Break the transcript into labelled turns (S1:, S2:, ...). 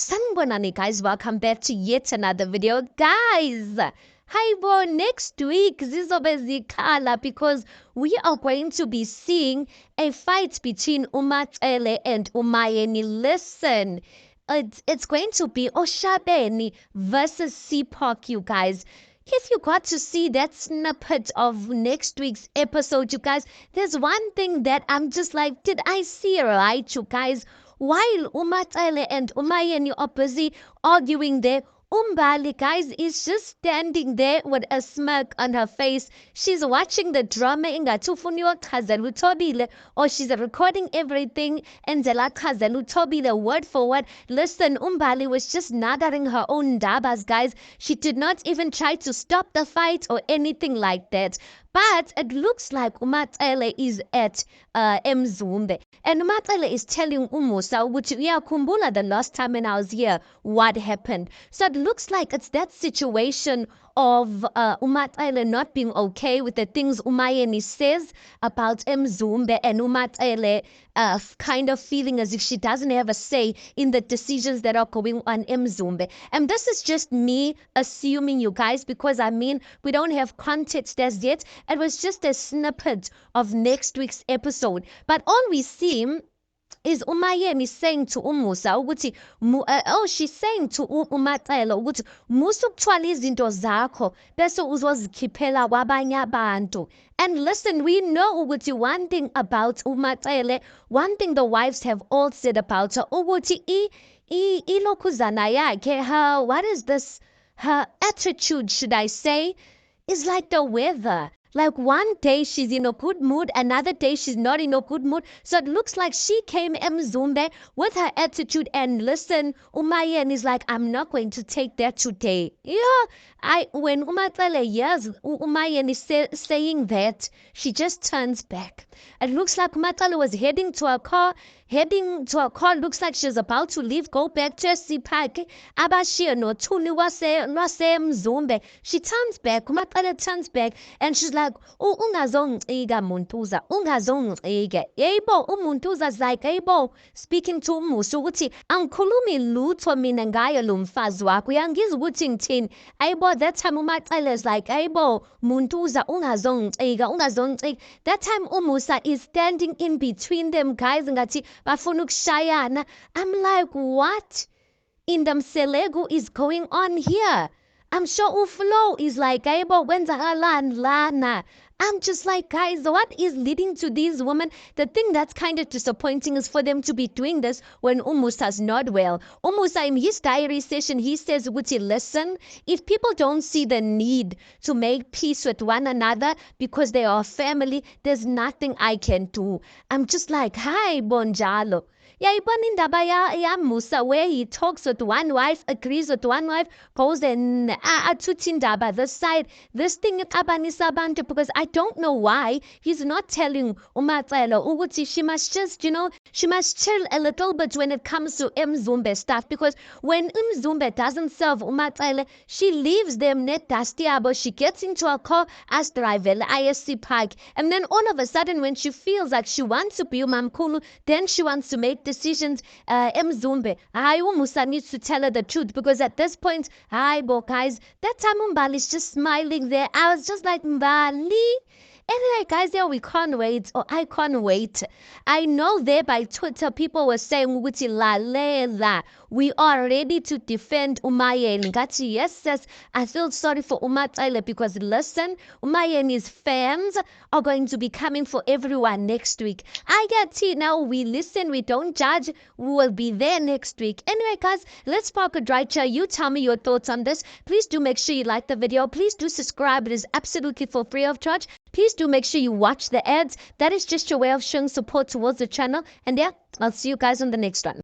S1: Sanibonani guys, welcome back to yet another video. Guys, hi bo, next week zizobe zikhala because we are going to be seeing a fight between Umacele and Umayeni. Listen, it's going to be Oshabeni versus Sipok, you guys. If you got to see that snippet of next week's episode, you guys, there's one thing that I'm just like, did I see it right, you guys? While Umacele and Umayeni are busy arguing there, Umbali, guys, is just standing there with a smirk on her face. She's watching the drama or she's recording everything and word for word. Listen, Umbali was just nattering her own dabas, guys. She did not even try to stop the fight or anything like that. But it looks like Umacele is at Mzumbe. And Umacele is telling Umusa, which kumbula the last time when I was here, what happened. So it looks like it's that situation of Umacele not being okay with the things Umayeni says about Mzumbe, and Umacele kind of feeling as if she doesn't have a say in the decisions that are going on Mzumbe. And this is just me assuming, you guys, because I mean, we don't have context as yet. It was just a snippet of next week's episode. But all we see is Umayeni saying to Umusa ukuthi she's saying to Umacele ukuthi musa ukuthwala izinto zakho bese uzozikhiphela kwabanye abantu. And listen, we know ukuthi one thing about Umacele, one thing the wives have all said about her, ukuthi ilokhuzana yakhe, her, what is this, her attitude, should I say, is like the weather. Like one day she's in a good mood, another day she's not in a good mood. So it looks like she came Mzumbe with her attitude, and listen, Umayeni is like, I'm not going to take that today. Yeah, when Umacele hears Umayeni saying that, she just turns back. It looks like Umacele was heading to her car, looks like she's about to leave, go back to Sipok. Abashia no tuni wase Mzumbe. She turns back, Umacele turns back, and she's like, ungazongicika Muntuza, ungazongicika. Yebo, uMuntuza's like, yebo, speaking to Umusa ukuthi angikhulumi lutho mina ngayo lo mfazi wakho, uyangizwa ukuthi ngithini. Yebo, that time Umacele is like, yebo, Muntuza, ungazongicika. That time Umusa is standing in between them, guys, ngathi bafuna ukushayana. I'm like, what in the Mselegu is going on here? I'm sure Uflo is like, Aibo, wenzakalani lana. I'm just like, guys, what is leading to these women? The thing that's kind of disappointing is for them to be doing this when Umusa's not well. Umusa, in his diary session, he says, Wuti, listen, if people don't see the need to make peace with one another because they are family, there's nothing I can do. I'm just like, hi, Bonjalo. Indaba ya Musa, where he talks with one wife, agrees with one wife, goes and atutindaba this side, this thing abanisa abantu, because I don't know why he's not telling Umacele ukuthi she must just, she must chill a little bit when it comes to Mzumbe stuff, because when Mzumbe doesn't serve Umacele, she leaves them net dastiabo, she gets into a car as driver ISC Park, and then all of a sudden when she feels like she wants to be Umamkulu, then she wants to make decisions. Mzumbe, Umusa needs to tell her the truth, because at this point, guys, that time Mbali is just smiling there. I was just like, Mbali. Anyway, guys, yeah, we can't wait, or I can't wait. I know there by Twitter, people were saying, Wuti la lela, we are ready to defend Umayeni. Gachi, yes, I feel sorry for Umacele, because listen, Umayeni's fans are going to be coming for everyone next week. I get it. Now we listen, we don't judge. We will be there next week. Anyway, guys, let's park a dry chair. You tell me your thoughts on this. Please do make sure you like the video. Please do subscribe. It is absolutely for free of charge. Please do make sure you watch the ads. That is just your way of showing support towards the channel. And yeah, I'll see you guys on the next one.